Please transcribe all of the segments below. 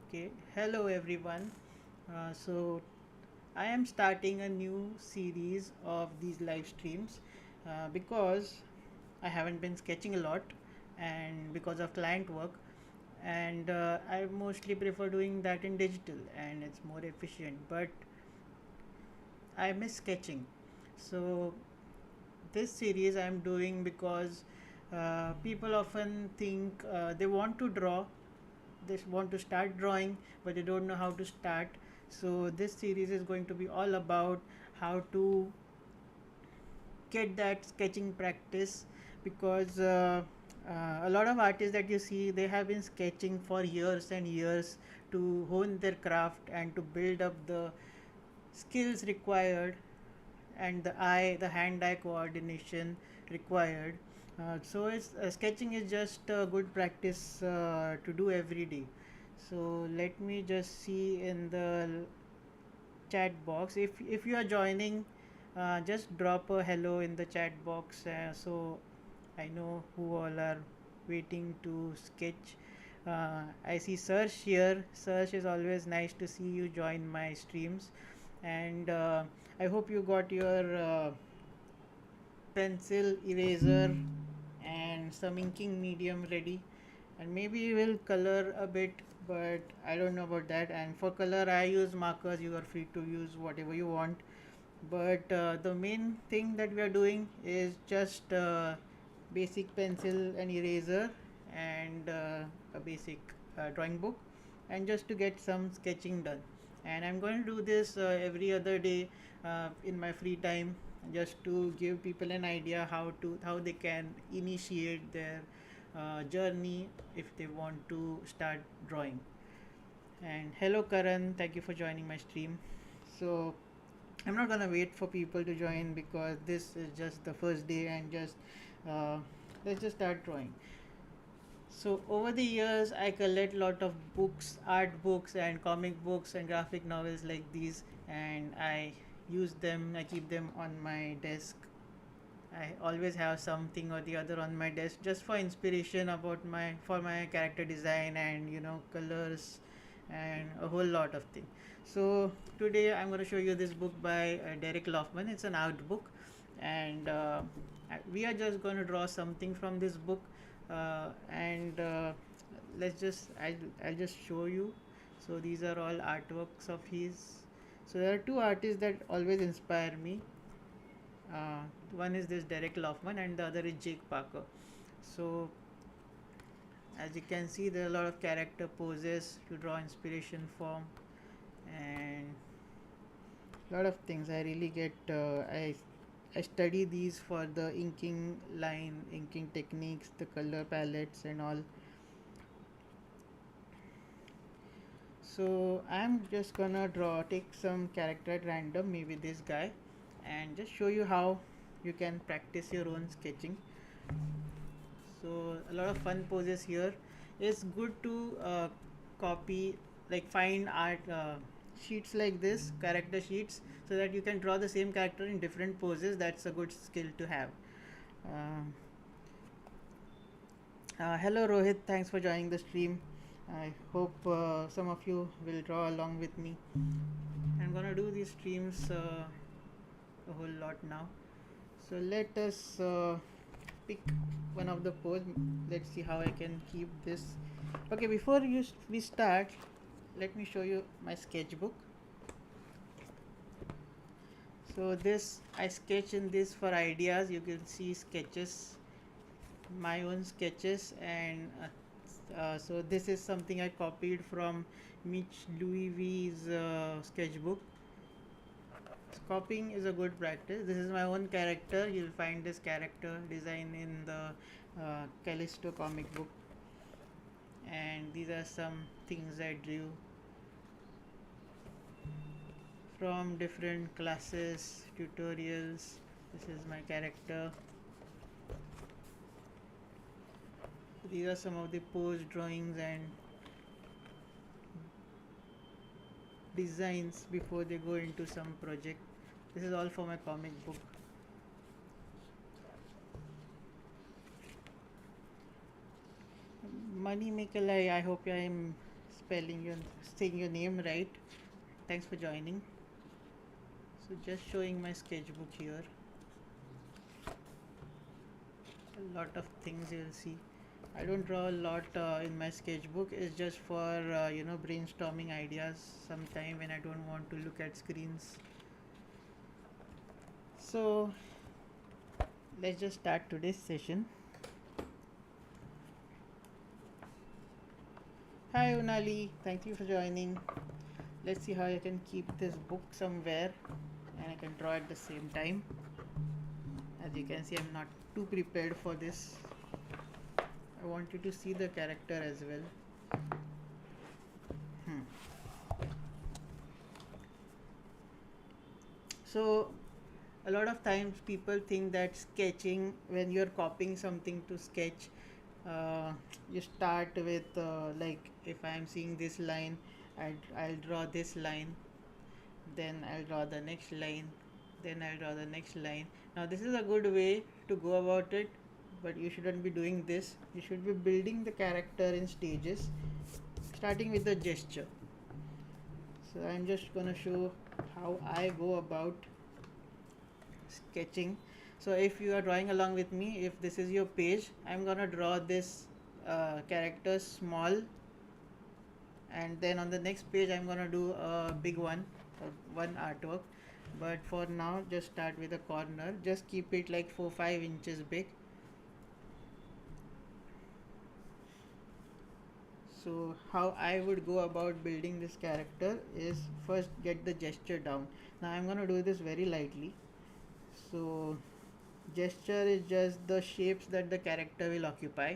Okay, hello everyone. So I am starting a new series of these live streams because I haven't been sketching a lot and because of client work, and I mostly prefer doing that in digital and it's more efficient. But I miss sketching. So this series I'm doing because people often think they want to draw, they want to start drawing, but they don't know how to start. So this series is going to be all about how to get that sketching practice, because a lot of artists that you see, they have been sketching for years and years to hone their craft and to build up the skills required and the hand eye coordination required. So sketching is just a good practice to do every day. So let me just see in the chat box. If you are joining, just drop a hello in the chat box, so I know who all are waiting to sketch. I see Search here. Search, is always nice to see you join my streams, and I hope you got your pencil, eraser, and some inking medium ready. And maybe you will color a bit, but I don't know about that. And for color, I use markers. You are free to use whatever you want. But the main thing that we are doing is just basic pencil and eraser and a basic drawing book, and just to get some sketching done. And I'm going to do this every other day in my free time, just to give people an idea how they can initiate their journey if they want to start drawing. And hello Karan, thank you for joining my stream. So I'm not gonna wait for people to join because this is just the first day, and just uh, let's just start drawing. So over the years, I collect lot of books, art books, and comic books and graphic novels like these, and I use them. I keep them on my desk. I always have something or the other on my desk just for inspiration about my character design and colors and a whole lot of things. So today I'm going to show you this book by Derek Loffman. It's an art book, and we are just going to draw something from this book, and let's just I'll just show you. So these are all artworks of his. So there are two artists that always inspire me. uh, One is this Derek Loffman and the other is Jake Parker. So as you can see, there are a lot of character poses to draw inspiration from, and a lot of things. I really get I study these for the inking line, inking techniques, the color palettes and all. So I'm just gonna take some character at random, maybe this guy, and just show you how you can practice your own sketching. So a lot of fun poses here. It's good to copy, like find art sheets like this, character sheets, so that you can draw the same character in different poses. That's a good skill to have. Uh, Hello Rohit, thanks for joining the stream. I hope some of you will draw along with me. I'm gonna do these streams a whole lot now. So let us pick one of the pose. Let's see how I can keep this. Okay, before we start, let me show you my sketchbook. So this, I sketch in this for ideas. You can see sketches, my own sketches, and so this is something I copied from Mitch Louis V's sketchbook. Copying is a good practice. This is my own character. You'll find this character design in the Callisto comic book, and these are some things I drew from different classes, tutorials. This is my character. These are some of the pose drawings and designs before they go into some project. This is all for my comic book. Money Maker, I hope I am spelling your saying your name right. Thanks for joining. So just showing my sketchbook here. A lot of things you'll see. I don't draw a lot in my sketchbook. It's just for brainstorming ideas sometime when I don't want to look at screens. So let's just start today's session. Hi Unali, thank you for joining. Let's see how I can keep this book somewhere and I can draw at the same time. As you can see, I'm not too prepared for this. I want you to see the character as well. So a lot of times people think that sketching, when you're copying something to sketch, you start with like if I'm seeing this line, I'll draw this line, then I'll draw the next line, then I'll draw the next line. Now this is a good way to go about it, but you shouldn't be doing this. You should be building the character in stages, starting with the gesture. So I'm just gonna show how I go about sketching. So if you are drawing along with me, if this is your page, I'm gonna draw this character small, and then on the next page I'm gonna do a big one, one artwork. But for now, just start with a corner. Just keep it like 4-5 inches big. So how I would go about building this character is first get the gesture down. Now I'm gonna do this very lightly. So gesture is just the shapes that the character will occupy.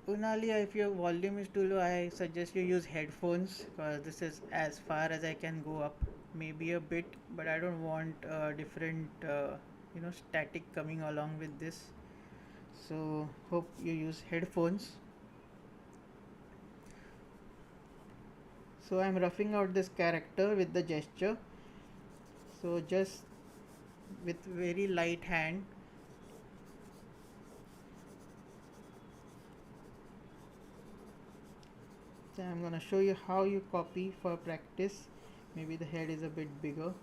Unali, if your volume is too low, I suggest you use headphones because this is as far as I can go up. Maybe a bit, but I don't want different, static coming along with this. So hope you use headphones. So I'm roughing out this character with the gesture. So just with very light hand. So I'm gonna show you how you copy for practice. Maybe the head is a bit bigger.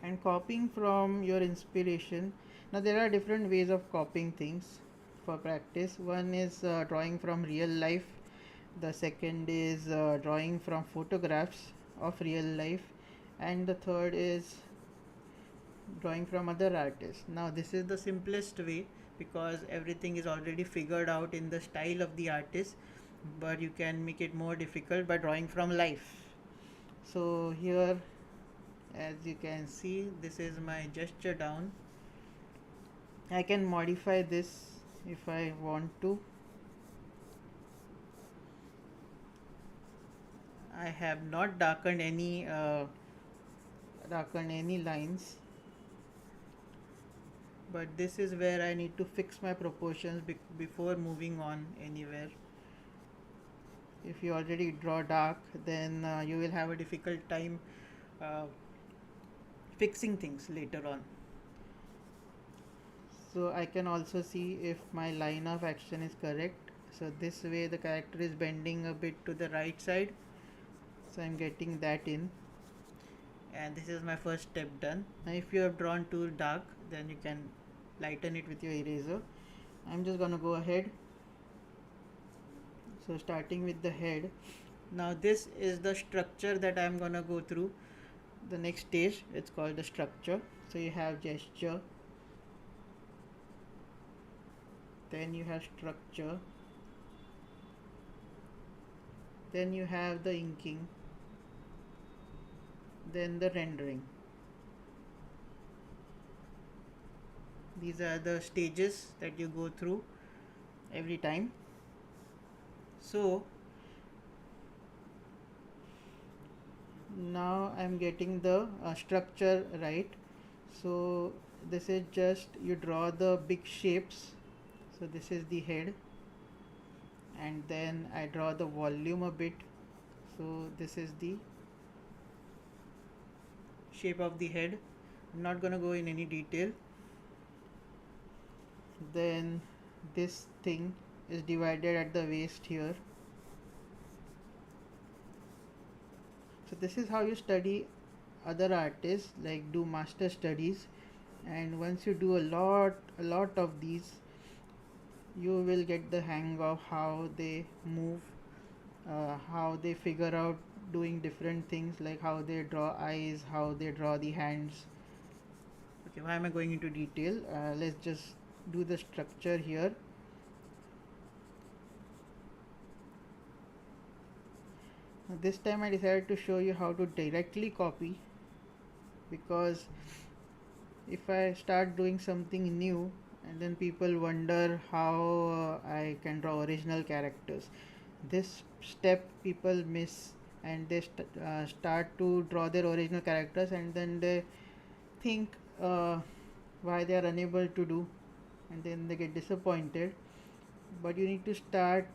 And copying from your inspiration. Now there are different ways of copying things for practice. One is drawing from real life. The second is drawing from photographs of real life, and the third is drawing from other artists. Now this is the simplest way because everything is already figured out in the style of the artist, but you can make it more difficult by drawing from life. So here, as you can see, this is my gesture down. I can modify this if I want to. I have not darkened any lines, but this is where I need to fix my proportions before moving on anywhere. If you already draw dark, then you will have a difficult time fixing things later on. So I can also see if my line of action is correct. So this way the character is bending a bit to the right side, so I'm getting that in, and this is my first step done. Now if you have drawn too dark, then you can lighten it with your eraser. I'm just gonna go ahead. So starting with the head. Now this is the structure that I'm gonna go through. The next stage, it's called the structure. So you have gesture, then you have structure, then you have the inking, then the rendering. These are the stages that you go through every time. So now I'm getting the structure right. So this is just you draw the big shapes. So this is the head, and then I draw the volume a bit. So this is the shape of the head. I'm not gonna go in any detail. then this thing is divided at the waist here. So this is how you study other artists, like do master studies. And once you do a lot of these, you will get the hang of how they move, how they figure out doing different things, like how they draw eyes, how they draw the hands. Okay, why am I going into detail? Let's just do the structure here. Now, this time I decided to show you how to directly copy, because if I start doing something new and then people wonder how I can draw original characters, this step people miss, and they start to draw their original characters, and then they think why they are unable to do, and then they get disappointed. But you need to start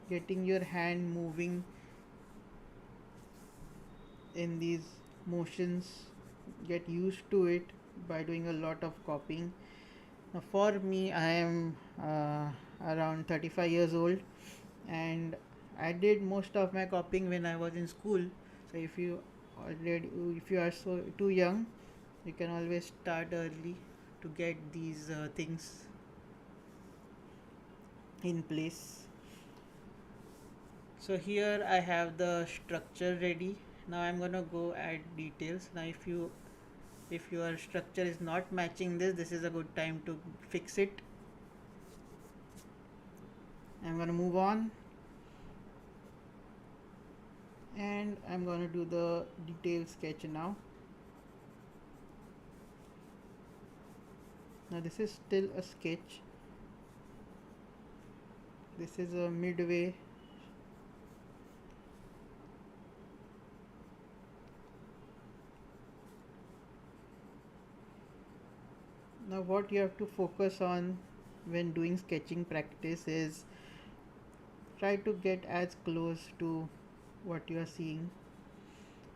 getting your hand moving in these motions, get used to it by doing a lot of copying. Now, for me, I am around 35 years old, and I did most of my copying when I was in school. So already if you are so too young, you can always start early to get these things in place. So here I have the structure ready. Now I'm gonna go add details. Now if your structure is not matching this is a good time to fix it. I'm gonna move on, and I'm gonna do the detail sketch now. Now this is still a sketch. This is a midway. Now what you have to focus on when doing sketching practice is try to get as close to what you are seeing,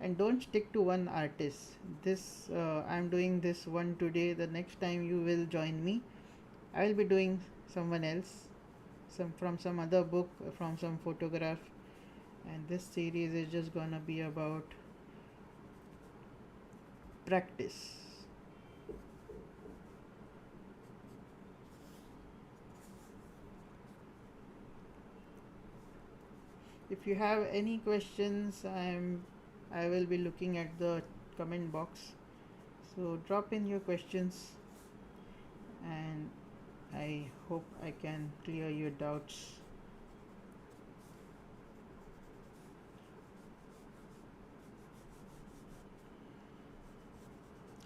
and don't stick to one artist. This I'm doing this one today. The next time you will join me, I will be doing someone else, some from some other book, from some photograph, and this series is just gonna be about practice. If you have any questions, I will be looking at the comment box, so drop in your questions, and I hope I can clear your doubts.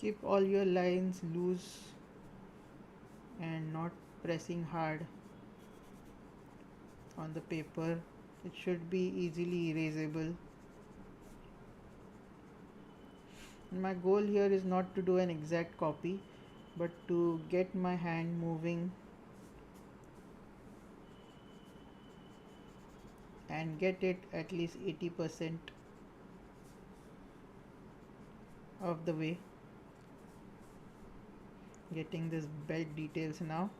Keep all your lines loose and not pressing hard on the paper. It should be easily erasable. And my goal here is not to do an exact copy, but to get my hand moving and get it at least 80% of the way. Getting this belt details now.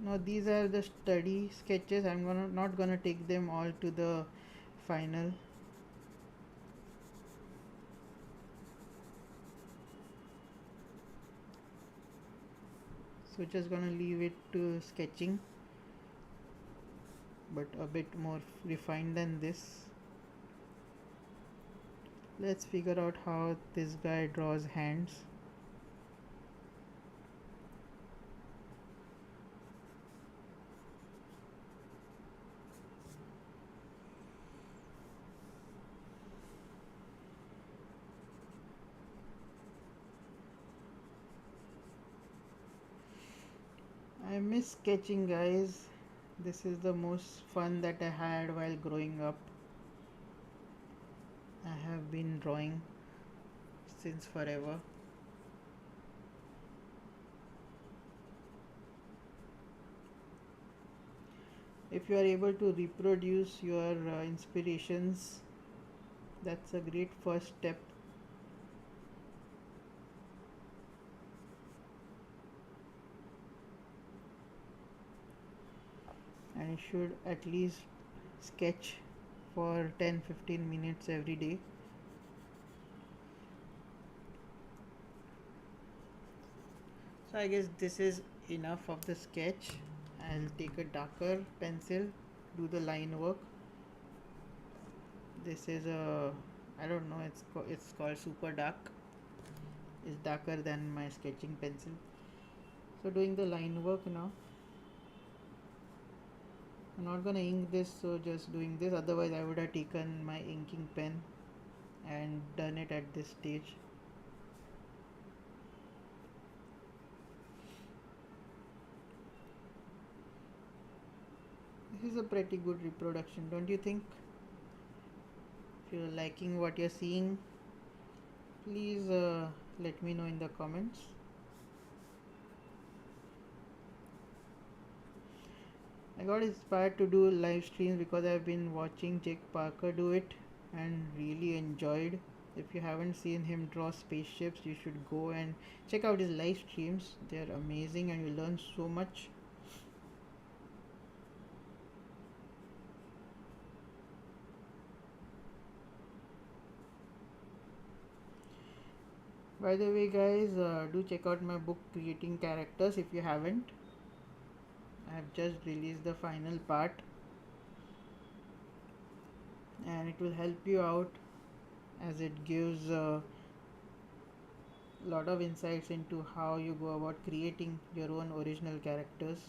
Now these are the study sketches. I'm not gonna take them all to the final. So just gonna leave it to sketching, but a bit more refined than this. Let's figure out how this guy draws hands. I miss sketching, guys. This is the most fun that I had while growing up. I have been drawing since forever. If you are able to reproduce your inspirations, that's a great first step. And you should at least sketch for 10-15 minutes every day. So I guess this is enough of the sketch. I'll take a darker pencil, do the line work. This is a, I don't know, it's called super dark. It's darker than my sketching pencil. So doing the line work now. I'm not gonna ink this, so just doing this. Otherwise, I would have taken my inking pen and done it at this stage. This is a pretty good reproduction, don't you think? If you're liking what you're seeing, please let me know in the comments. I got inspired to do live streams because I've been watching Jake Parker do it and really enjoyed. If you haven't seen him draw spaceships, you should go and check out his live streams. They're amazing and you learn so much. By the way, guys, do check out my book Creating Characters if you haven't. I have just released the final part and it will help you out as it gives a lot of insights into how you go about creating your own original characters.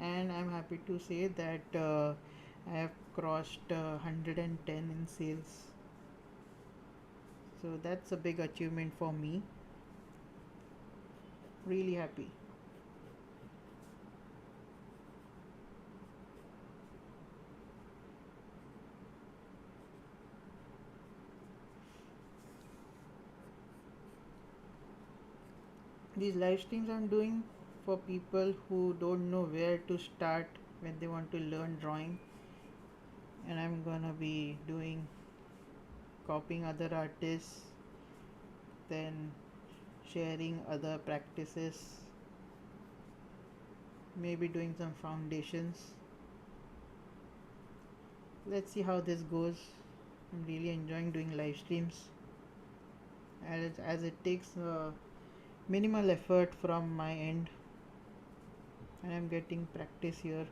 And I'm happy to say that I have crossed 110 in sales. So that's a big achievement for me. Really happy. These live streams I'm doing for people who don't know where to start when they want to learn drawing, and I'm gonna be doing copying other artists, then sharing other practices, maybe doing some foundations. Let's see how this goes. I'm really enjoying doing live streams as it takes minimal effort from my end and I'm getting practice here.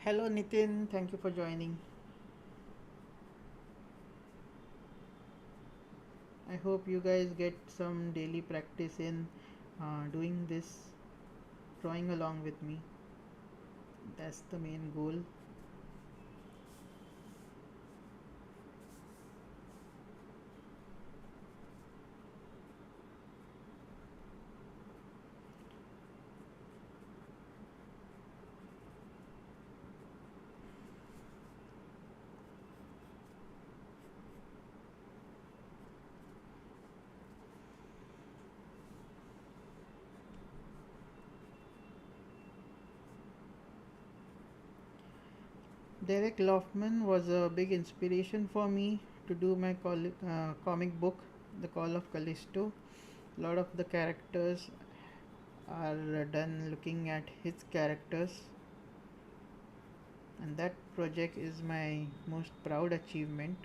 Hello Nitin, thank you for joining. I hope you guys get some daily practice in doing this, drawing along with me. That's the main goal. Derek Loftman was a big inspiration for me to do my comic book, The Call of Callisto. A lot of the characters are done looking at his characters, and that project is my most proud achievement.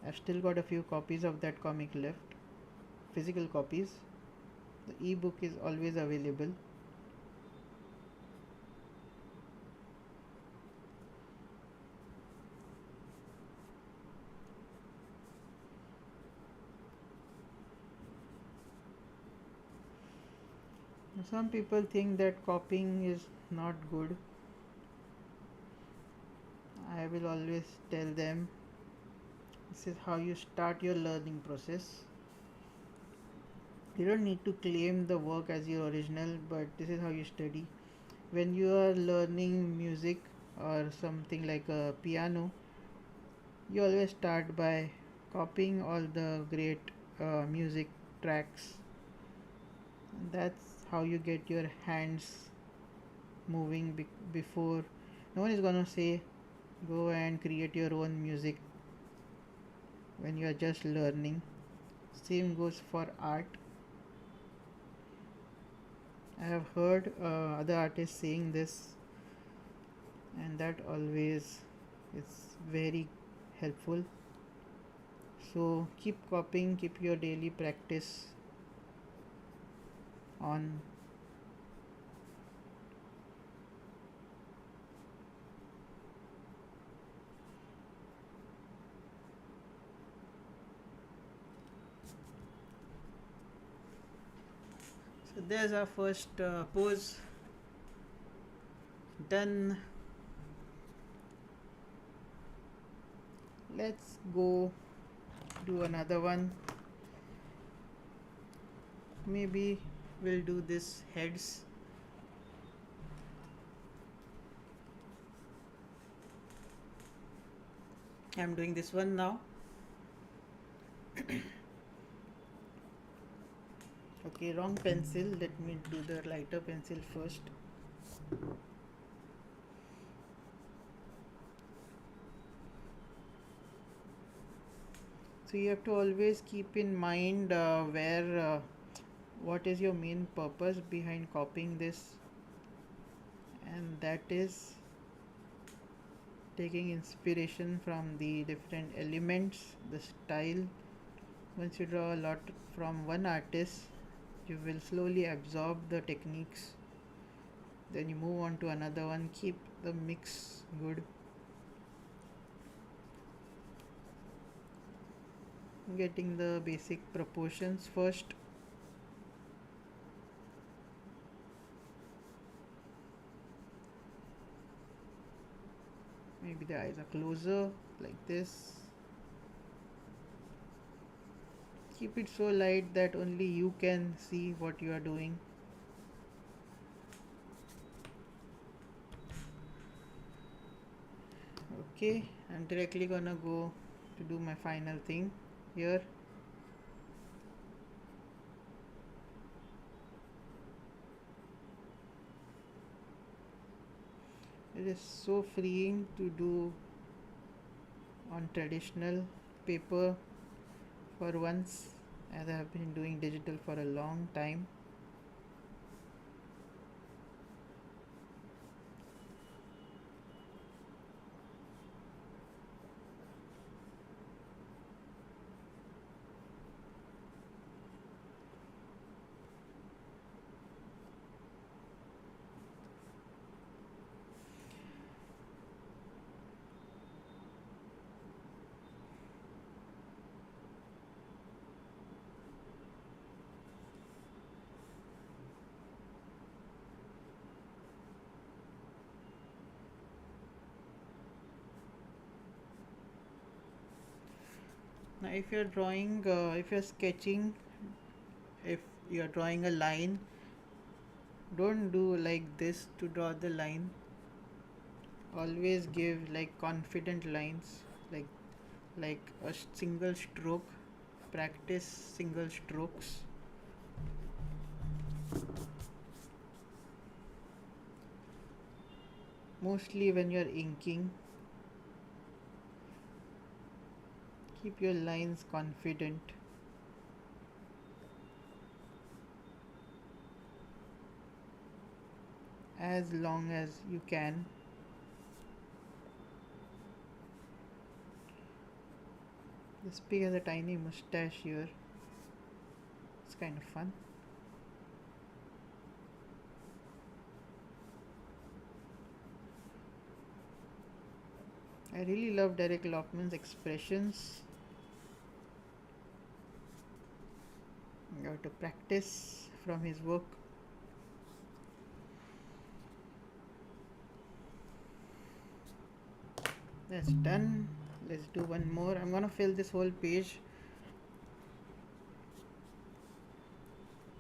I've still got a few copies of that comic left, physical copies. The ebook is always available. Some people think that copying is not good. I will always tell them this is how you start your learning process. You don't need to claim the work as your original, but this is how you study. When you are learning music or something like a piano, you always start by copying all the great music tracks. That's how you get your hands moving before. No one is gonna say go and create your own music when you are just learning. Same goes for art. I have heard other artists saying this, and that always is very helpful. So keep copying, keep your daily practice on. So there's our first pose done. Let's go do another one. Maybe we'll do this heads. I'm doing this one now. Okay, wrong pencil. Let me do the lighter pencil first. So you have to always keep in mind what is your main purpose behind copying this, and that is taking inspiration from the different elements, the style. Once you draw a lot from one artist, you will slowly absorb the techniques, then you move on to another one. Keep the mix good. Getting the basic proportions first. Maybe the eyes are closer, like this. Keep it so light that only you can see what you are doing. Okay, I'm directly gonna go to do my final thing here. It is so freeing to do on traditional paper for once, as I have been doing digital for a long time. Now if you're drawing, if you're sketching, if you're drawing a line, don't do like this to draw the line. Always give like confident lines, like a single stroke. Practice single strokes. Mostly when you're inking, keep your lines confident. As long as you can. This pig has a tiny mustache here. It's kind of fun. I really love Derek Lockman's expressions. You have to practice from his work. That's done. Let's do one more. I'm gonna fill this whole page.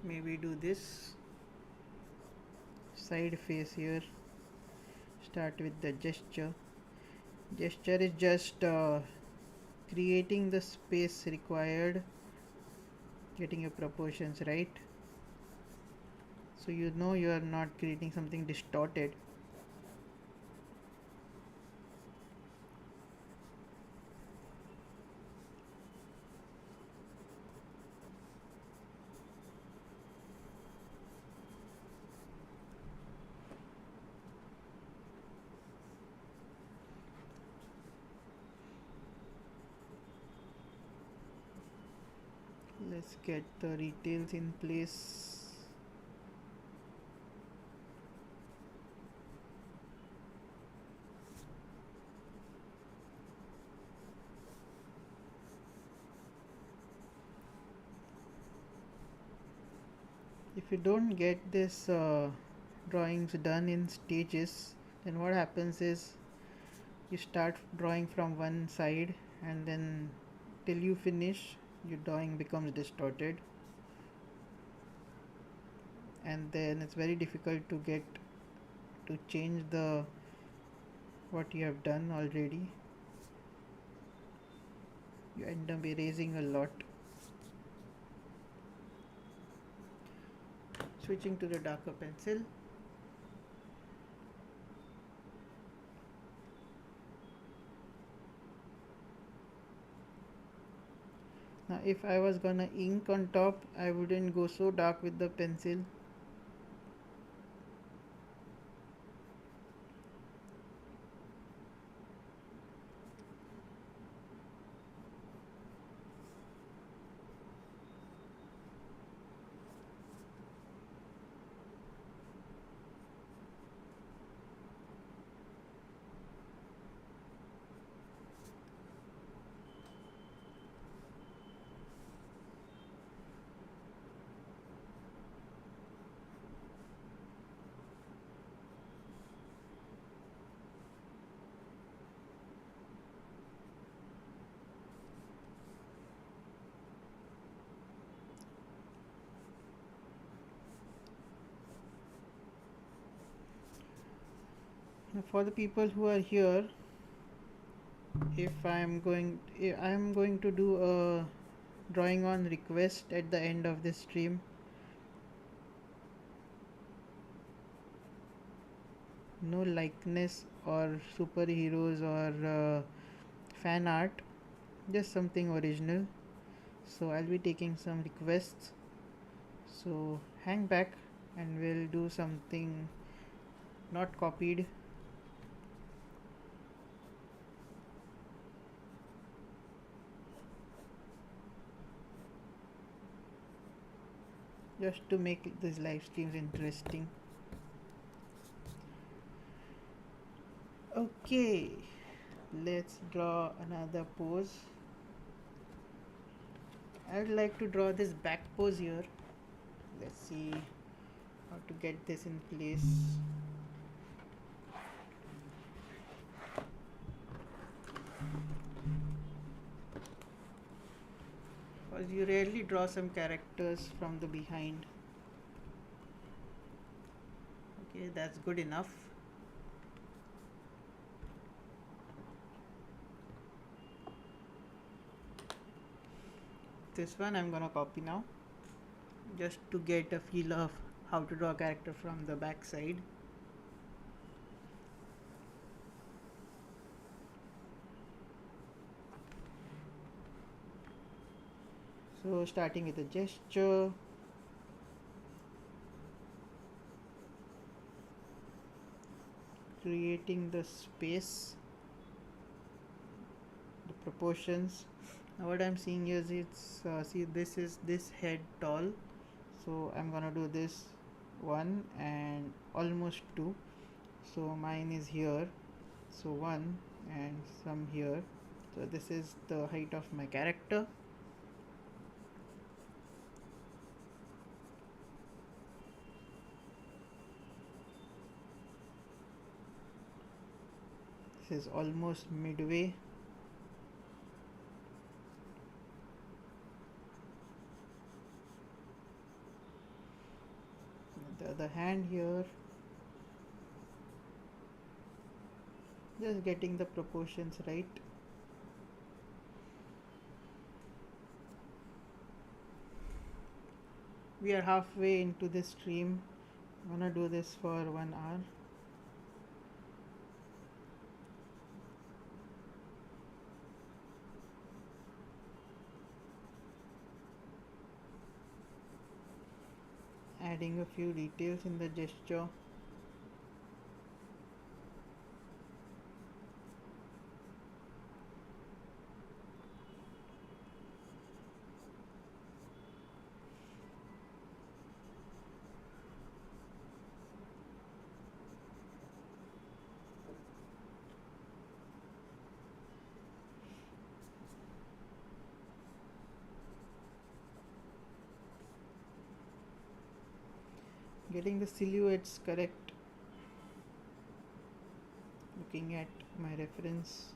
Maybe do this side face here. Start with the gesture. Gesture is just creating the space required, getting your proportions right, so you know you are not creating something distorted. Let's get the details in place. If you don't get this drawings done in stages, then what happens is you start drawing from one side, and then till you finish your drawing becomes distorted, and then it's very difficult to get to change the what you have done already. You end up erasing a lot. Switching to the darker pencil. Now if I was gonna ink on top, I wouldn't go so dark with the pencil. Now for the people who are here, if I am going to do a drawing on request at the end of this stream. No likeness or superheroes or fan art, just something original. So I'll be taking some requests, so hang back and we'll do something not copied. Just to make these live streams interesting. Okay, let's draw another pose. I would like to draw this back pose here. Let's see how to get this in place. Because you rarely draw some characters from the behind. Okay, that's good enough. This one I'm gonna copy now, just to get a feel of how to draw a character from the back side. So starting with a gesture, creating the space, the proportions. Now what I'm seeing is it's see, this is this head tall, so I'm gonna do this one and almost two. So mine is here, so one and some here. So this is the height of my character. This is almost midway. The other hand here. Just getting the proportions right. We are halfway into this stream. I'm gonna do this for 1 hour. Adding a few details in the gesture. Getting the silhouettes correct. Looking at my reference.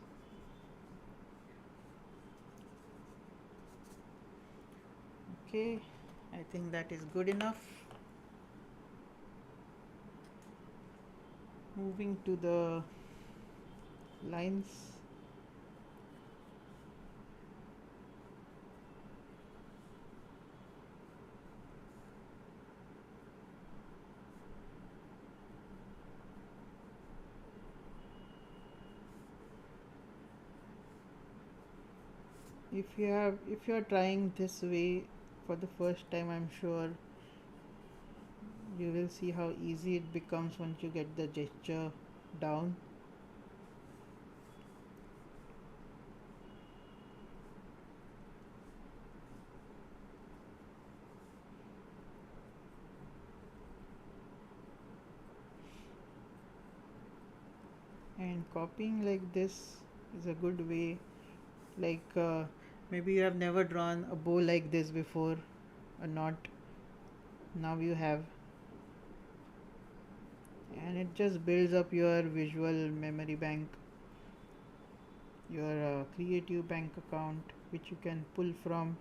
Okay, I think that is good enough. Moving to the lines. If you are trying this way for the first time, I'm sure you will see how easy it becomes once you get the gesture down. And copying like this is a good way. Like maybe you have never drawn a bow like this before, a knot. Now you have, and it just builds up your visual memory bank, your creative bank account, which you can pull from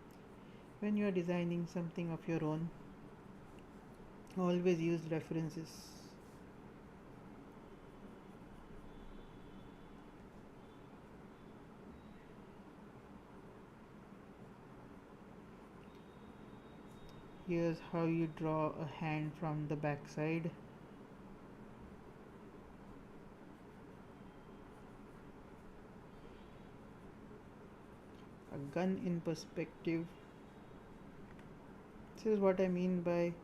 when you are designing something of your own. Always use references. Here's how you draw a hand from the back side. A gun in perspective. This is what I mean by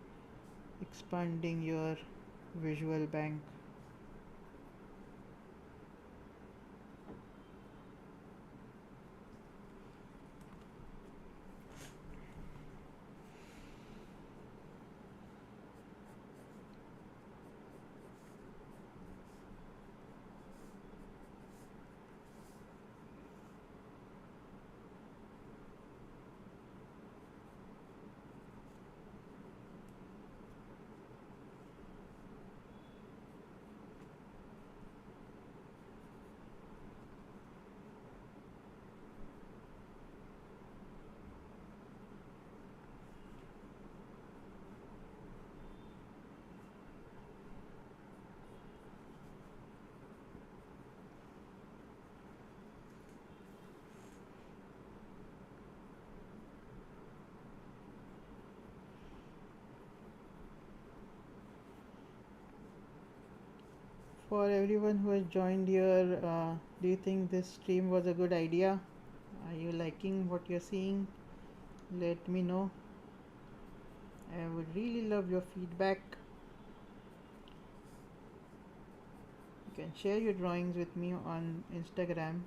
expanding your visual bank. For everyone who has joined here, do you think this stream was a good idea? Are you liking what you're seeing? Let me know. I would really love your feedback. You can share your drawings with me on Instagram.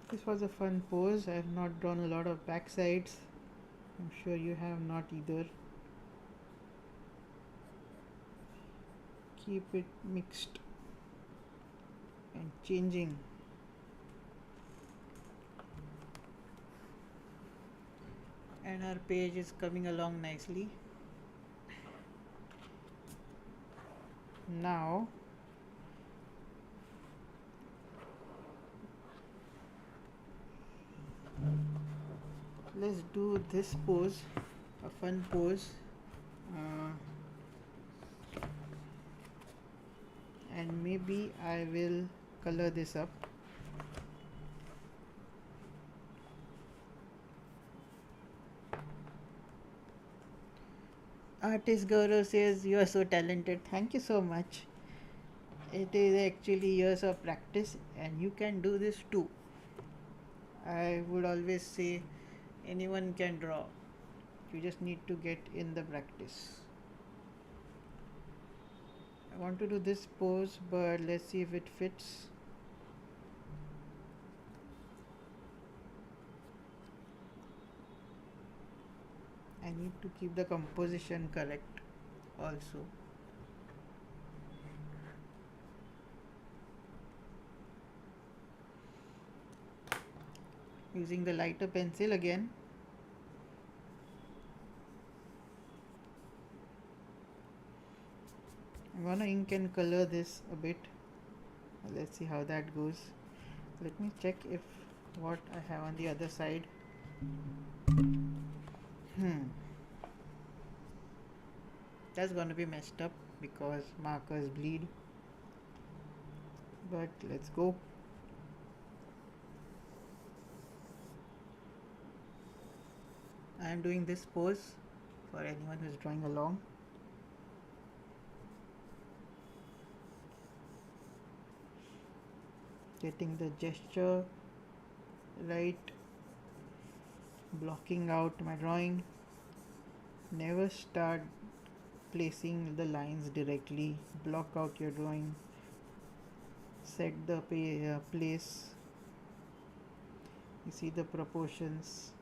This was a fun pose. I have not drawn a lot of backsides. I'm sure you have not either. Keep it mixed and changing. and our page is coming along nicely. Now let's do this pose, a fun pose, uh, and maybe I will color this up. Artist Gaurav says you are so talented. Thank you so much. It is actually years of practice, and you can do this too. I would always say anyone can draw. You just need to get in the practice. I want to do this pose, but let's see if it fits. I need to keep the composition correct also. Using the lighter pencil again. I'm gonna ink and color this a bit. Let's see how that goes. Let me check if what I have on the other side. That's gonna be messed up because markers bleed. But let's go. I am doing this pose for anyone who is drawing along. Getting the gesture right, blocking out my drawing. Never start placing the lines directly. Block out your drawing. Set the place. You see the proportions.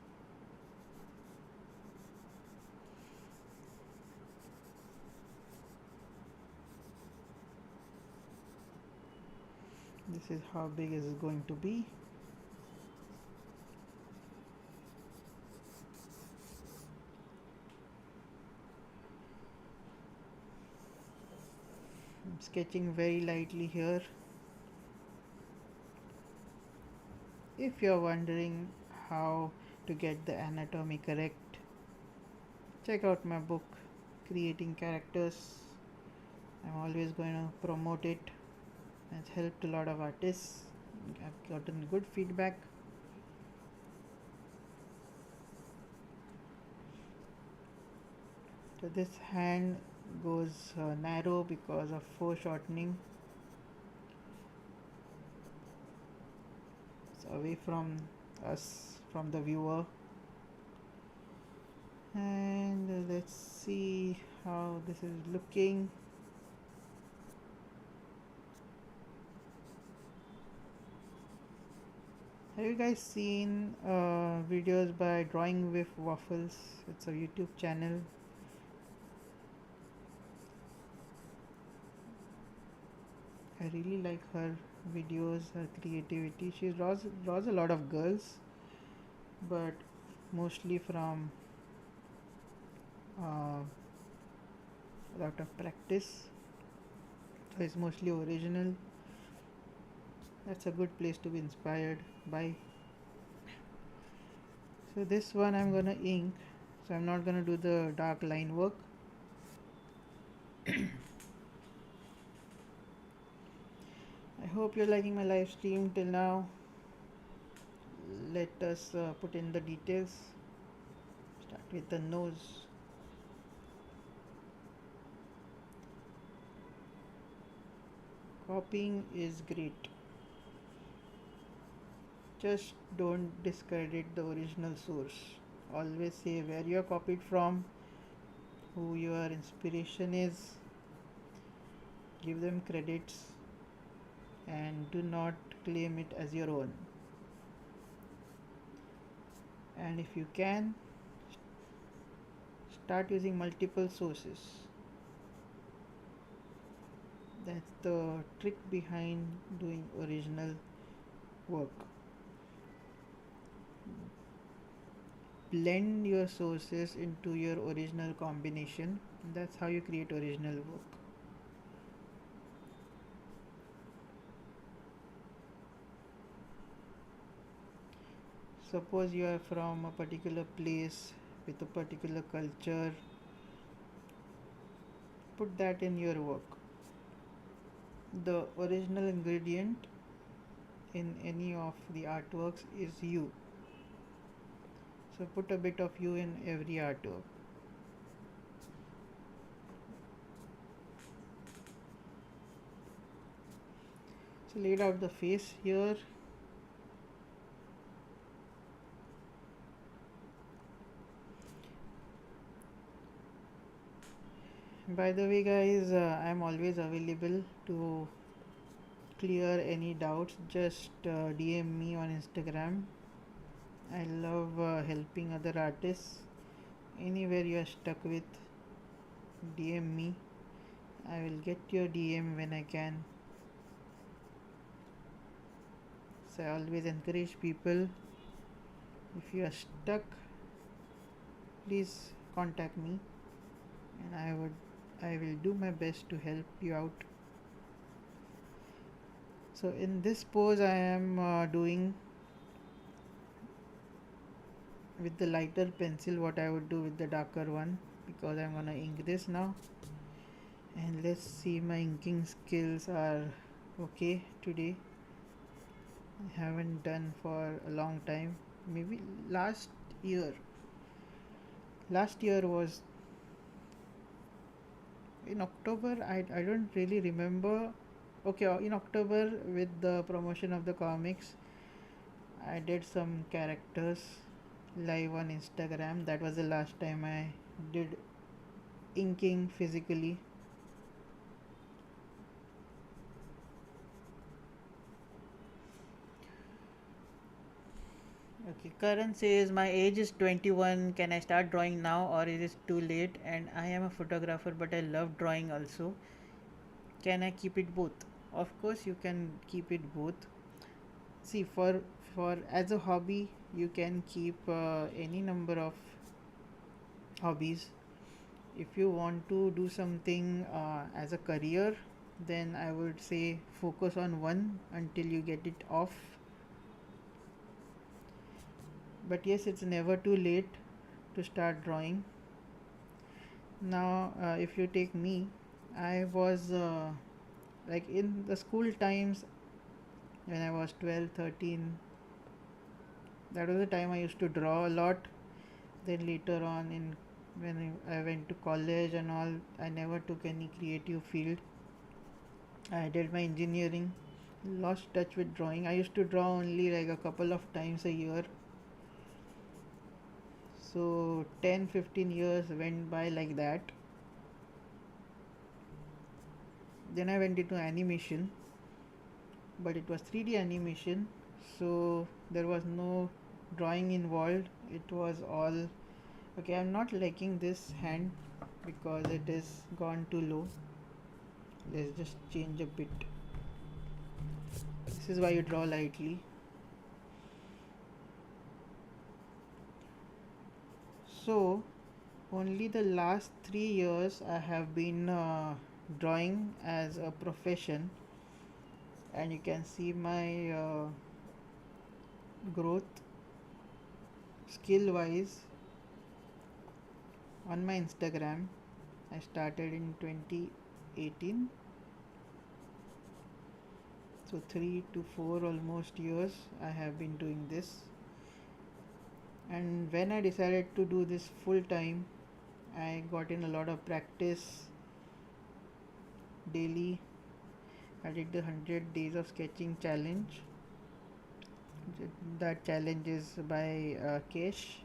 This is how big is it going to be. I'm sketching very lightly here. If you're wondering how to get the anatomy correct, check out my book, Creating Characters. I'm always going to promote it. It's helped a lot of artists. I've gotten good feedback. So this hand goes narrow because of foreshortening. It's away from us, from the viewer. And let's see how this is looking. Have you guys seen videos by Drawing with Waffles? It's a YouTube channel. I really like her videos, her creativity. She draws a lot of girls, but mostly from a lot of practice. So it's mostly original. That's a good place to be inspired by. So this one I'm gonna ink, so I'm not gonna do the dark line work. I hope you're liking my live stream till now. Let us put in the details. Start with the nose. Copying is great. Just don't discredit the original source. Always say where you are copied from, who your inspiration is. Give them credits and do not claim it as your own. And if you can, start using multiple sources. That's the trick behind doing original work. blend your sources into your original combination. That's how you create original work. Suppose you are from a particular place with a particular culture, put that in your work. The original ingredient in any of the artworks is you. So put a bit of you in every artwork. So laid out the face here. By the way guys, I'm always available to clear any doubts. Just DM me on Instagram. I love helping other artists. Anywhere you are stuck with, DM me. I will get your DM when I can. So I always encourage people, if you are stuck, please contact me and I will do my best to help you out. So in this pose I am doing with the lighter pencil what I would do with the darker one, because I'm gonna ink this now. And let's see, my inking skills are okay today. I haven't done for a long time. Maybe last year was in October. I don't really remember. Okay, in October with the promotion of the comics, I did some characters live on Instagram. That was the last time I did inking physically. Okay, Karan says my age is 21. Can I start drawing now or is it too late? And I am a photographer but I love drawing also. Can I keep it both? Of course you can keep it both. See, for as a hobby you can keep any number of hobbies. If you want to do something as a career, then I would say focus on one until you get it off. But yes, it's never too late to start drawing. Now if you take me, I was like in the school times when I was 12, 13, that was the time I used to draw a lot. Then later on, in when I went to college and all, I never took any creative field. I did my engineering, lost touch with drawing. I used to draw only like a couple of times a year. So 10-15 years went by like that. Then I went into animation, but it was 3D animation, so there was no drawing involved. It was all okay. I'm not liking this hand because it is gone too low. Let's just change a bit. This is why you draw lightly. So only the last 3 years I have been drawing as a profession, and you can see my growth skill wise on my Instagram. I started in 2018, so 3 to 4 almost years I have been doing this. And when I decided to do this full time, I got in a lot of practice daily. I did the 100 days of sketching challenge. That challenge is by Kesh.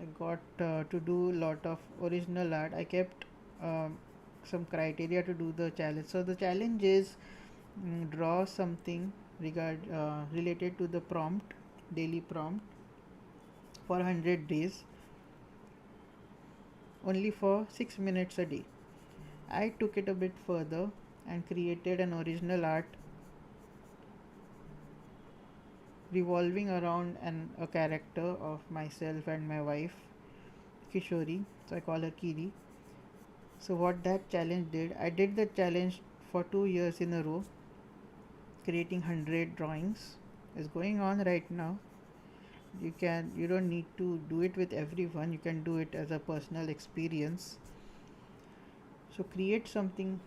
I got to do a lot of original art. I kept some criteria to do the challenge. So the challenge is draw something related to the prompt, daily prompt, for 100 days, only for 6 minutes a day. I took it a bit further and created an original art revolving around a character of myself and my wife, Kishori. So I call her Kiri. So what that challenge did, I did the challenge for 2 years in a row, creating 100 drawings. Is going on right now. You don't need to do it with everyone. You can do it as a personal experience. So create something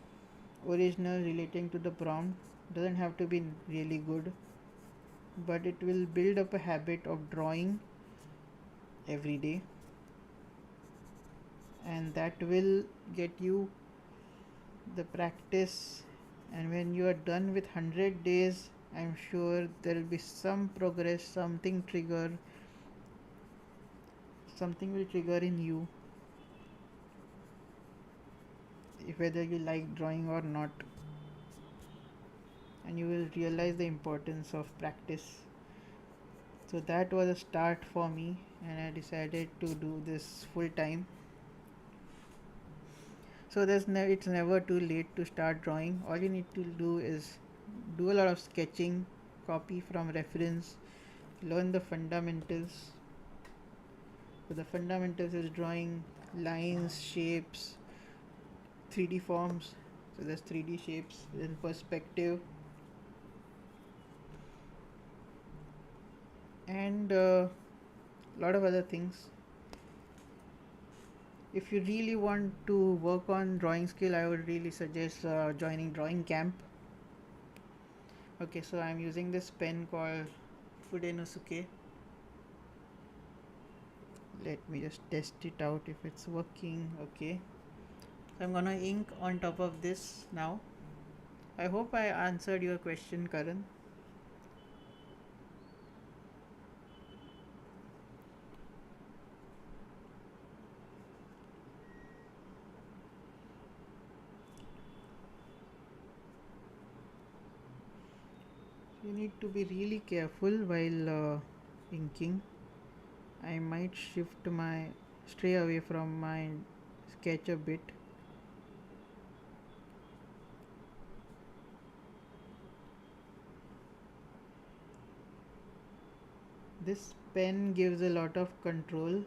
original relating to the prompt. Doesn't have to be really good, but it will build up a habit of drawing every day, and that will get you the practice. And when you are done with 100 days, I'm sure there will be some progress, something will trigger in you, if whether you like drawing or not, and you will realize the importance of practice. So that was a start for me, and I decided to do this full time. So it's never too late to start drawing. All you need to do is do a lot of sketching, copy from reference, learn the fundamentals. So the fundamentals is drawing lines, shapes, 3D forms. So there's 3D shapes, then perspective, and a lot of other things. If you really want to work on drawing skill, I would really suggest joining drawing camp. Okay, so I'm using this pen called Fudenosuke. Let me just test it out if it's working. Okay, so I'm gonna ink on top of this now. I hope I answered your question, Karan. You need to be really careful while inking. I might stray away from my sketch a bit. This pen gives a lot of control.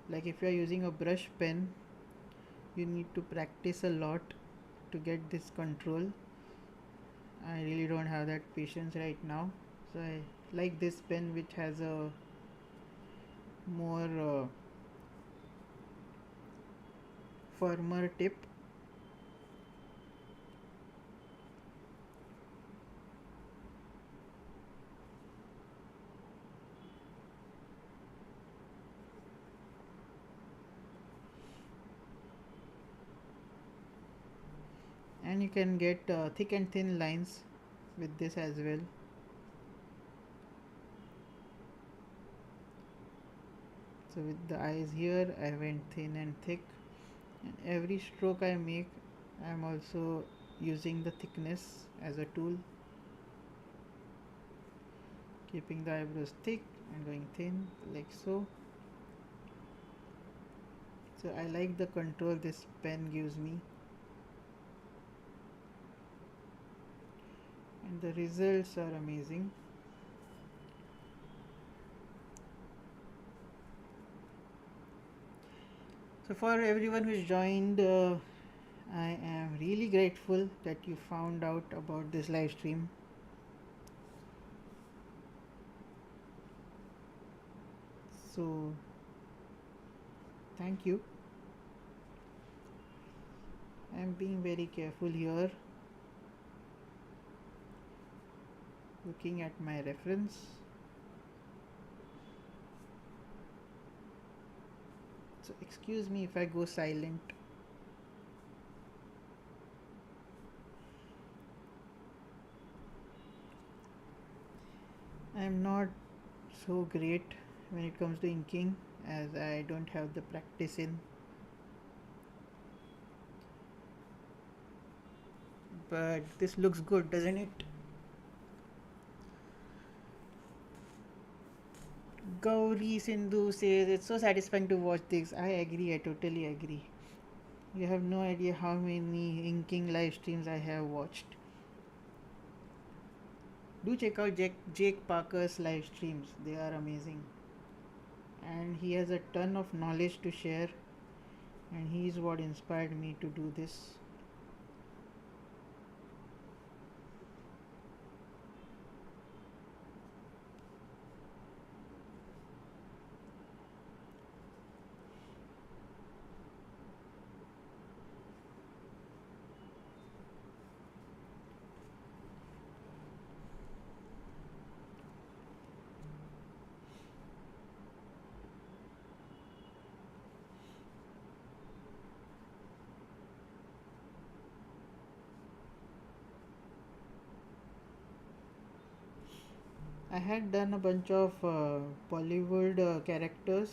Like if you are using a brush pen, you need to practice a lot to get this control. I really don't have that patience right now. So I like this pen which has a more firmer tip. And you can get thick and thin lines with this as well. So with the eyes here, I went thin and thick, and every stroke I make, I'm also using the thickness as a tool, keeping the eyebrows thick and going thin like so. So I like the control this pen gives me, and the results are amazing. So for everyone who's joined, I am really grateful that you found out about this live stream. So thank you. I'm being very careful here, looking at my reference. So excuse me if I go silent. I'm not so great when it comes to inking, as I don't have the practice in. But this looks good, doesn't it? Gauri Sindhu says it's so satisfying to watch this. I agree, I totally agree. You have no idea how many inking live streams I have watched. Do check out Jake Parker's live streams, they are amazing. And he has a ton of knowledge to share, and he is what inspired me to do this. I had done a bunch of Bollywood characters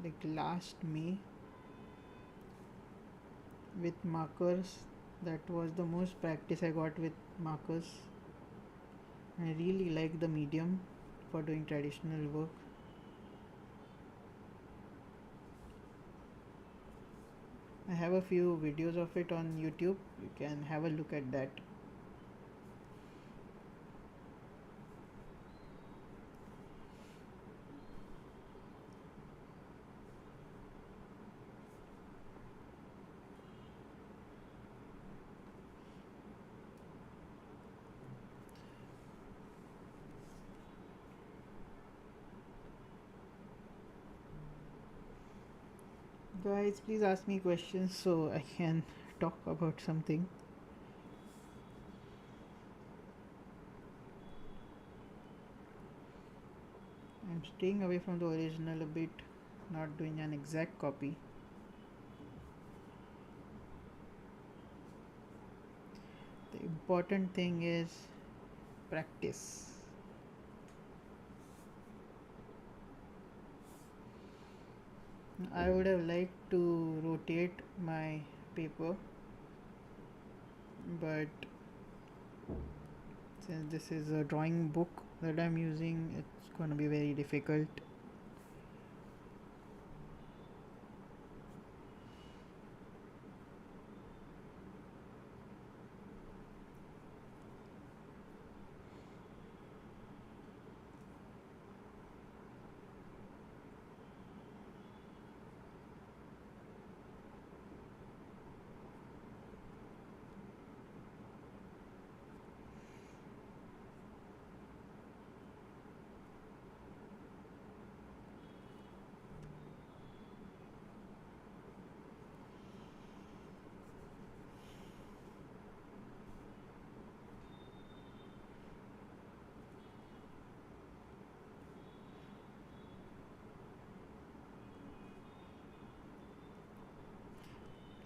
like last May with markers. That was the most practice I got with markers. I really like the medium for doing traditional work. I have a few videos of it on YouTube. You can have a look at that. Guys, please ask me questions so I can talk about something. I'm staying away from the original a bit, not doing an exact copy. The important thing is practice. I would have liked to rotate my paper, but since this is a drawing book that I'm using, it's going to be very difficult.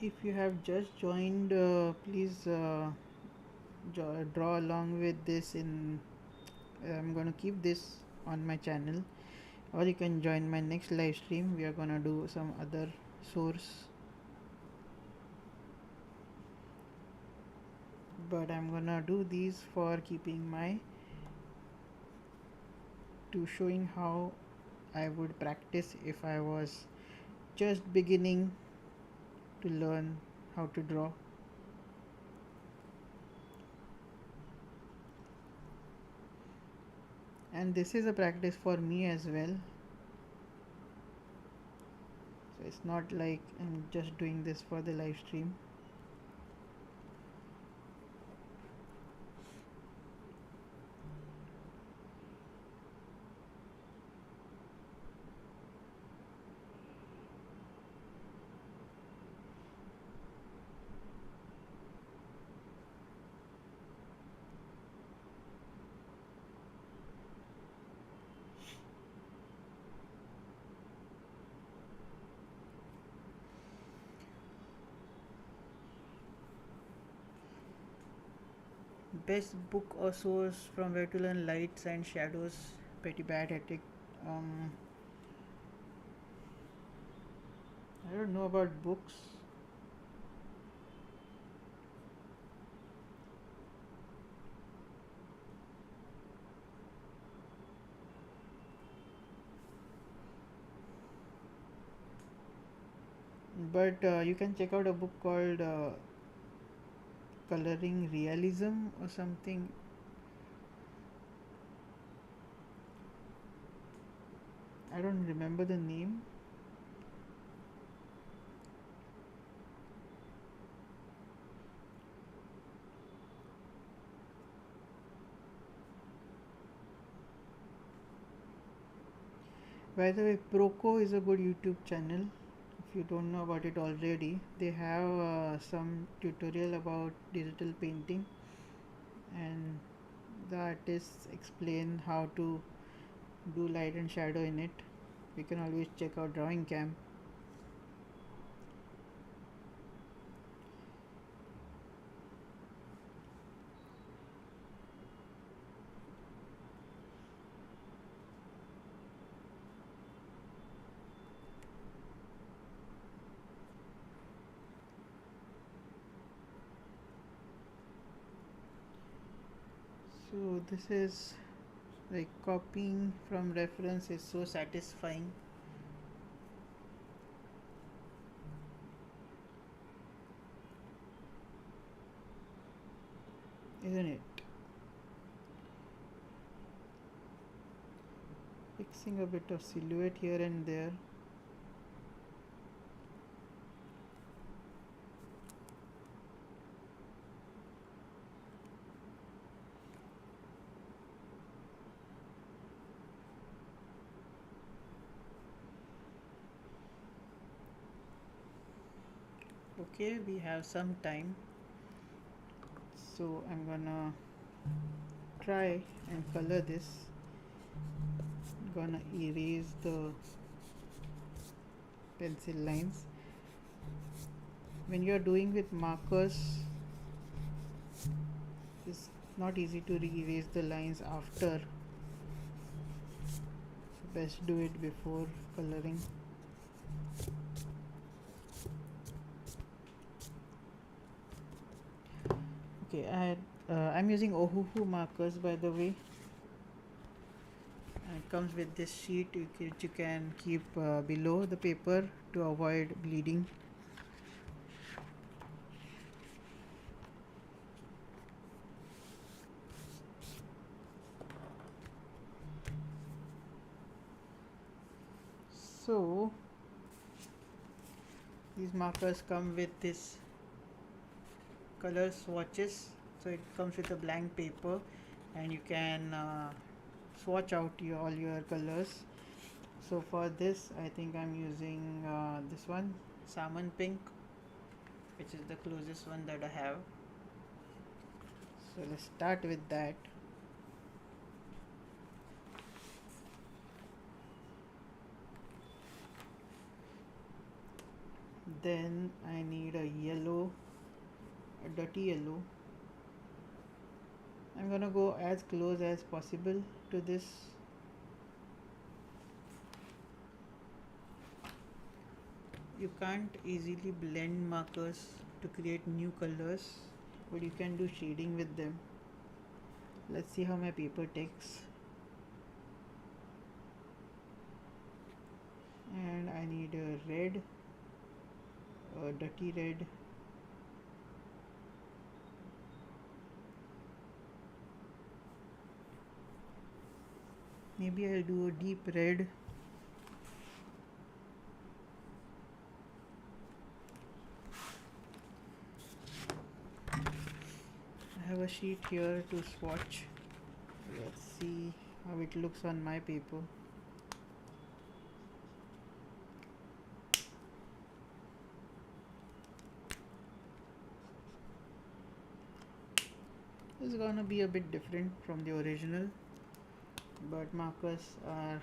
If you have just joined, please draw along with this. I'm going to keep this on my channel, or you can join my next live stream. We are going to do some other source, but I'm going to do these for keeping my to showing how I would practice if I was just beginning to learn how to draw. And this is a practice for me as well, so it's not like I'm just doing this for the live stream. Best book or source from where to learn lights and shadows. Pretty bad at it. um, I don't know about books. But you can check out a book called Coloring Realism or something. I don't remember the name. By the way, Proco is a good YouTube channel. If you don't know about it already, they have some tutorial about digital painting, and the artists explain how to do light and shadow in it. You can always check out Drawing Camp. So this is like copying from reference is so satisfying. Isn't it? Fixing a bit of silhouette here and there. Okay, we have some time, so I'm gonna try and color this. Gonna erase the pencil lines. When you're doing with markers, it's not easy to erase the lines after, so best do it before coloring. Okay, I'm using Ohuhu markers, by the way. It comes with this sheet which you can keep below the paper to avoid bleeding. So these markers come with this color swatches, so it comes with a blank paper and you can swatch out all your colors. So for this I think I'm using this one, salmon pink, which is the closest one that I have. So let's start with that. Then I need a yellow, a dirty yellow. I'm gonna go as close as possible to this. You can't easily blend markers to create new colors, but you can do shading with them. Let's see how my paper takes. And I need a red, a dirty red. Maybe I'll do a deep red. I have a sheet here to swatch. Let's see how it looks on my paper. This is gonna be a bit different from the original, but markers are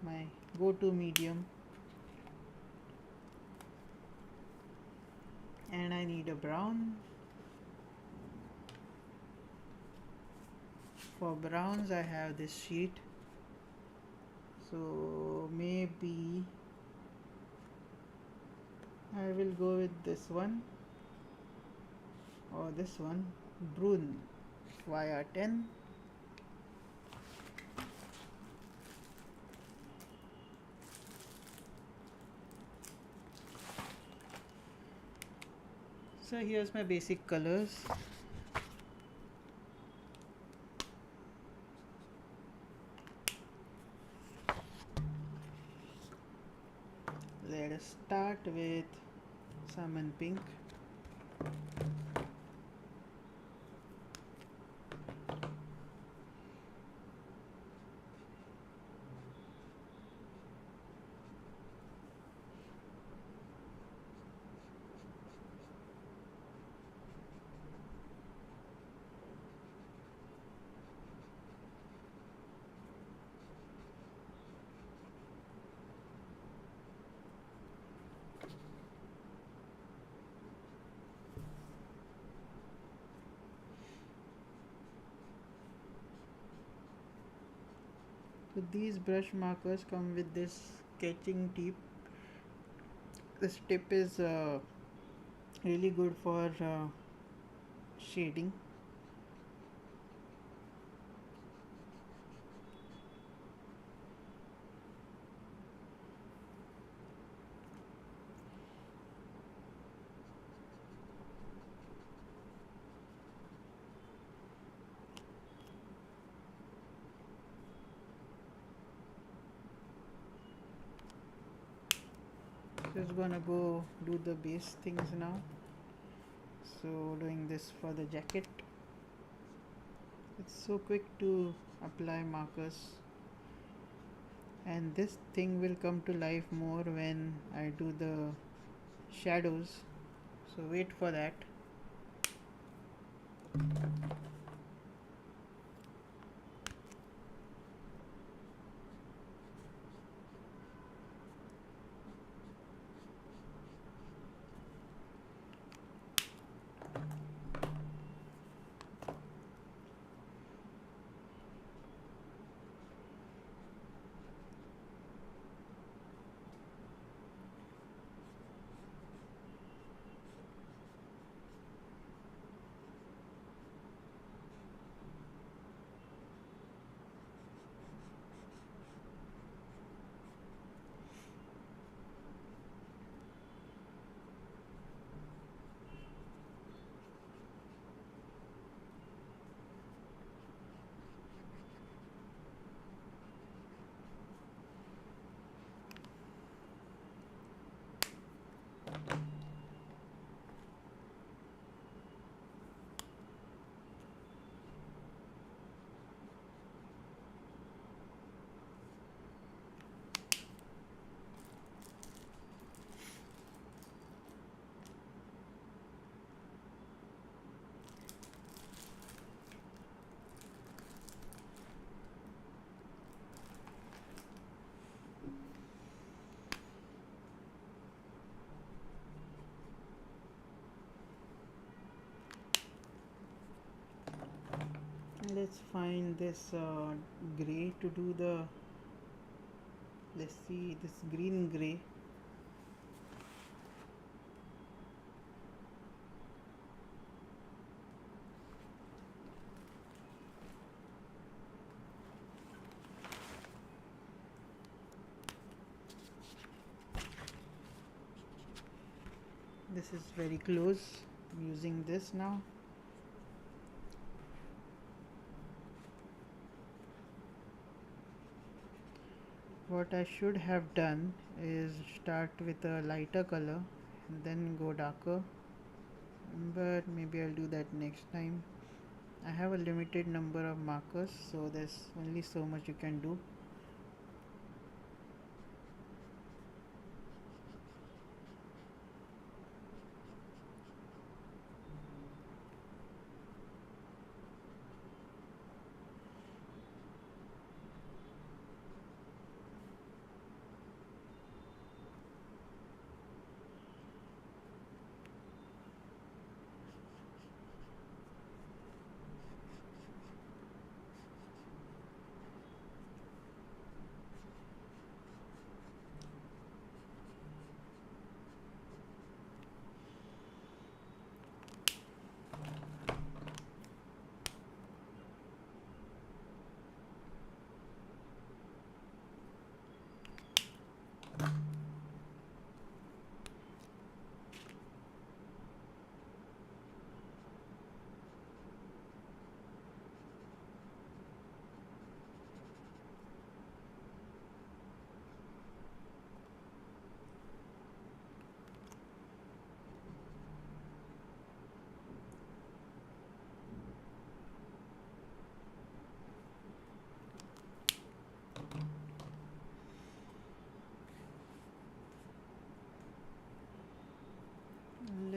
my go-to medium. And I need a brown. For browns I have this sheet, so maybe I will go with this one or this one, Brun YR10. So here's my basic colors. with salmon pink. So these brush markers come with this sketching tip. This tip is really good for shading. Just gonna go do the base things now. So doing this for the jacket. It's so quick to apply markers, and this thing will come to life more when I do the shadows. So wait for that. Let's find this gray to do the, let's see, this green gray. This is very close. I'm using this now. What I should have done is start with a lighter color and then go darker, but maybe I'll do that next time. I have a limited number of markers, so there's only so much you can do.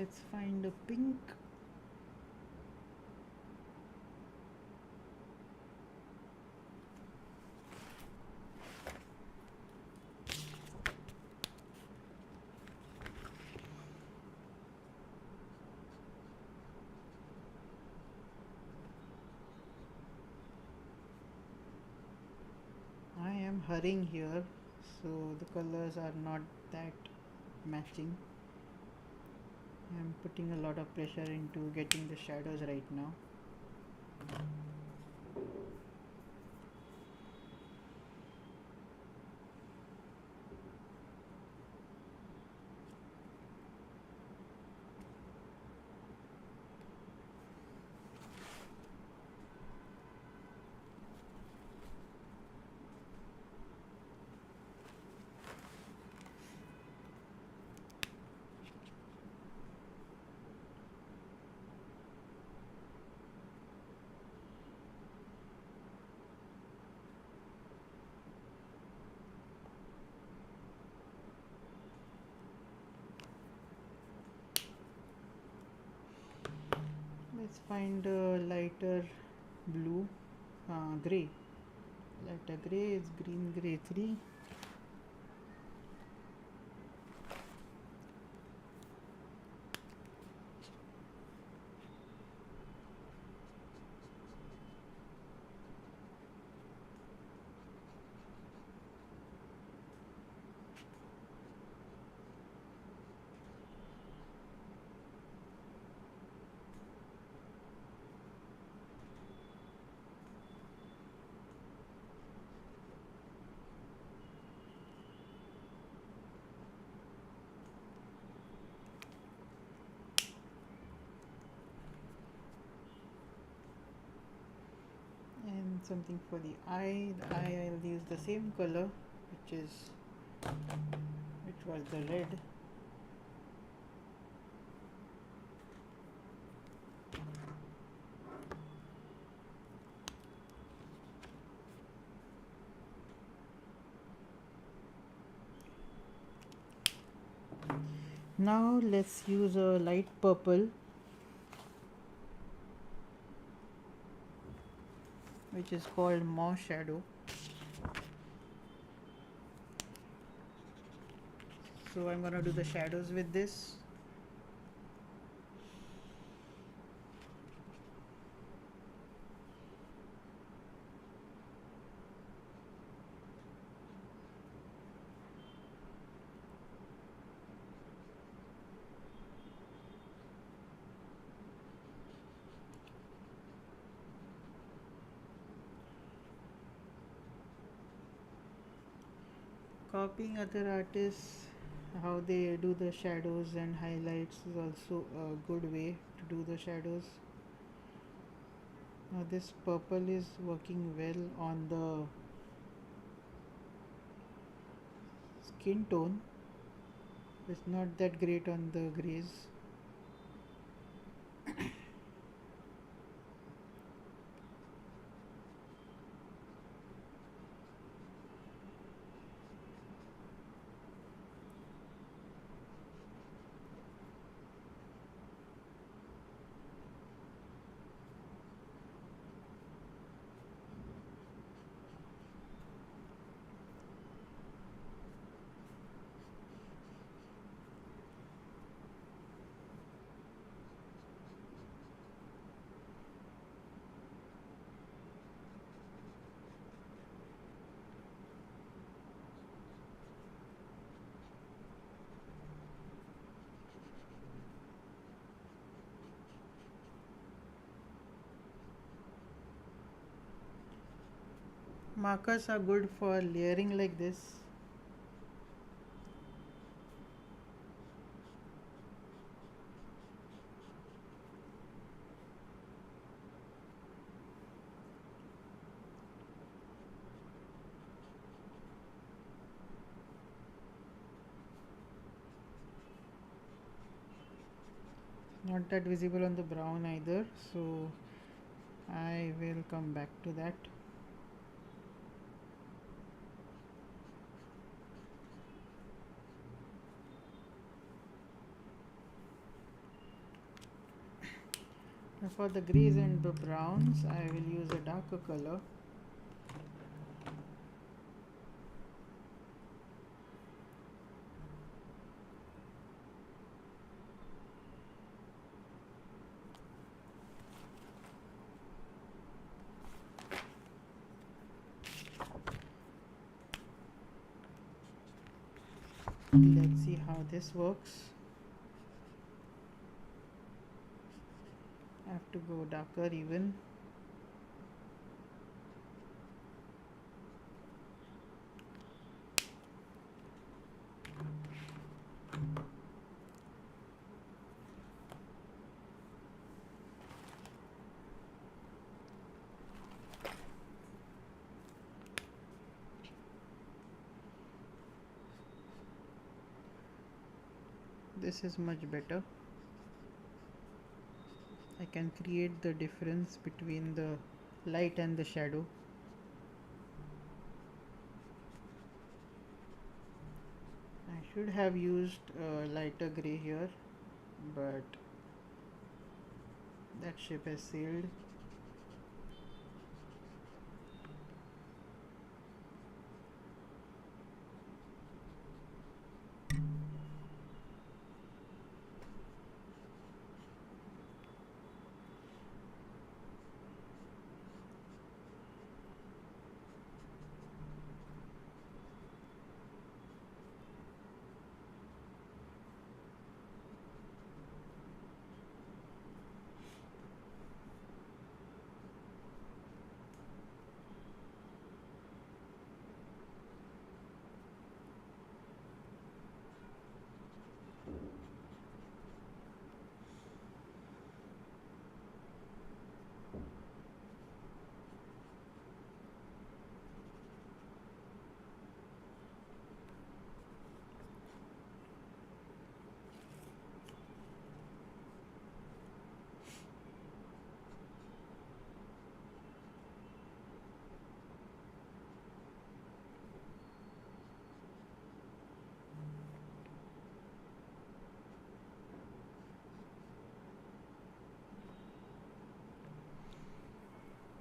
let's find a pink. I am hurrying here, so the colors are not that matching. I'm putting a lot of pressure into getting the shadows right now. Let's find a lighter blue, gray. Lighter gray is green gray 3. And something for the eye. The eye I'll use the same color, which was the red. Now let's use a light purple, which is called Moss Shadow. So I'm gonna do the shadows with this. Copying other artists, how they do the shadows and highlights is also a good way to do the shadows. Now this purple is working well on the skin tone. It's not that great on the grays. Markers are good for layering like this. Not that visible on the brown either, so I will come back to that. Now for the greys and the browns, I will use a darker color. Let's see how this works. I have to go darker even. This is much better. I can create the difference between the light and the shadow. I should have used a lighter gray here, but that ship has sailed.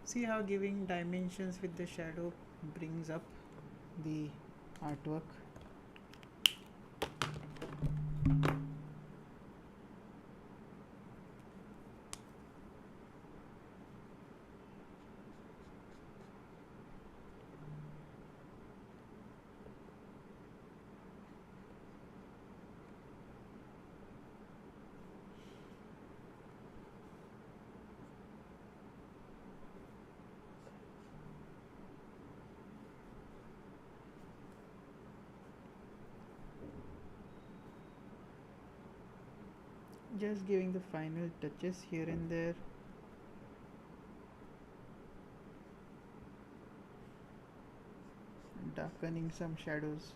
See how giving dimensions with the shadow brings up the artwork. Just giving the final touches here and there. Darkening some shadows.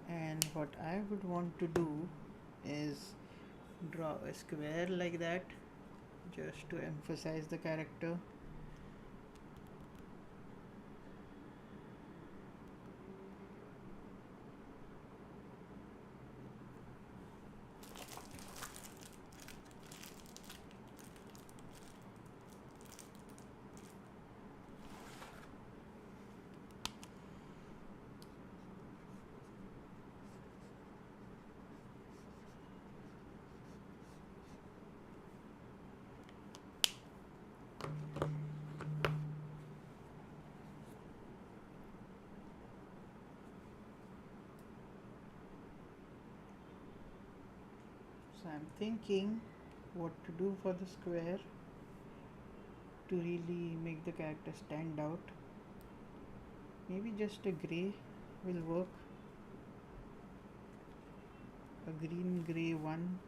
And what I would want to do is draw a square like that, just to emphasize the character. So I'm thinking what to do for the square to really make the character stand out. Maybe just a gray will work. A green gray one.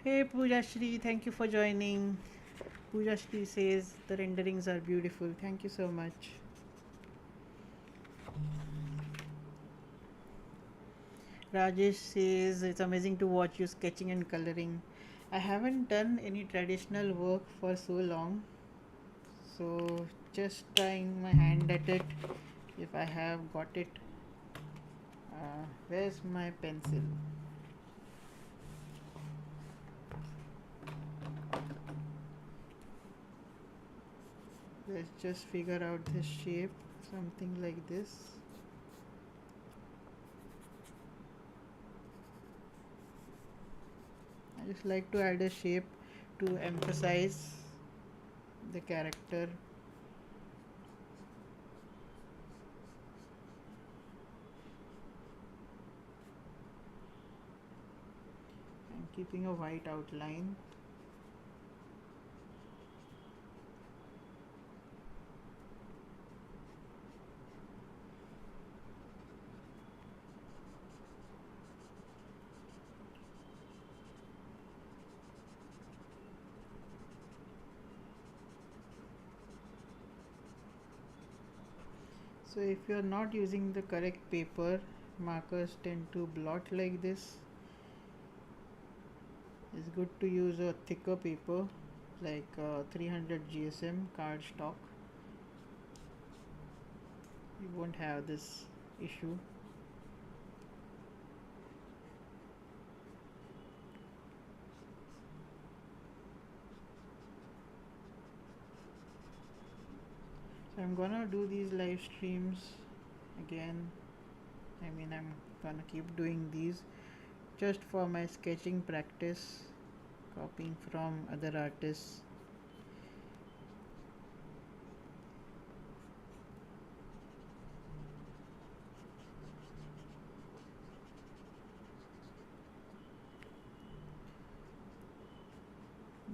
Hey Pooja Shri, thank you for joining. Pooja Shri says the renderings are beautiful. Thank you so much. Rajesh says it's amazing to watch you sketching and coloring. I haven't done any traditional work for so long, so just trying my hand at it. If I have got it, where's my pencil? Let's just figure out this shape, something like this. I just like to add a shape to emphasize the character. I'm keeping a white outline. So if you are not using the correct paper, markers tend to blot like this. It's good to use a thicker paper like 300 GSM cardstock. You won't have this issue. So I'm gonna do these live streams again. I'm gonna keep doing these just for my sketching practice, copying from other artists.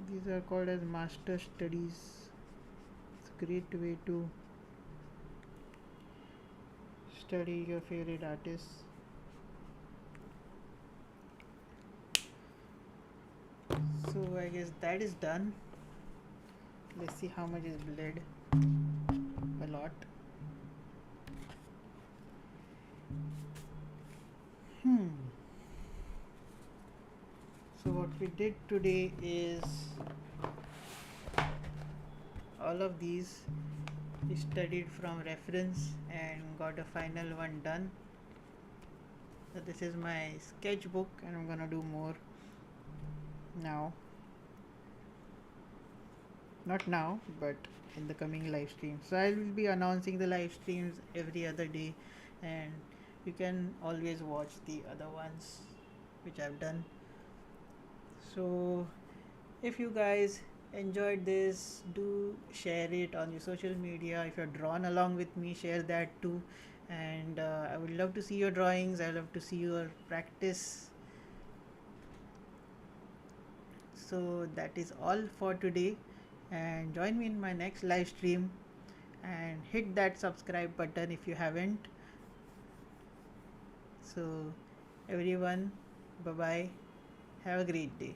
These are called as master studies. It's a great way to study your favorite artists. So I guess that is done. Let's see how much is bled. A lot. So what we did today is all of these we studied from reference and got a final one done. So this is my sketchbook and I'm gonna do more now. Not now, but in the coming live stream. So I will be announcing the live streams every other day, and you can always watch the other ones which I've done. So if you guys enjoyed this, do share it on your social media. If you're drawn along with me, share that too. And I would love to see your drawings. I love to see your practice. So that is all for today, and join me in my next live stream and hit that subscribe button if you haven't. So everyone, bye bye, have a great day.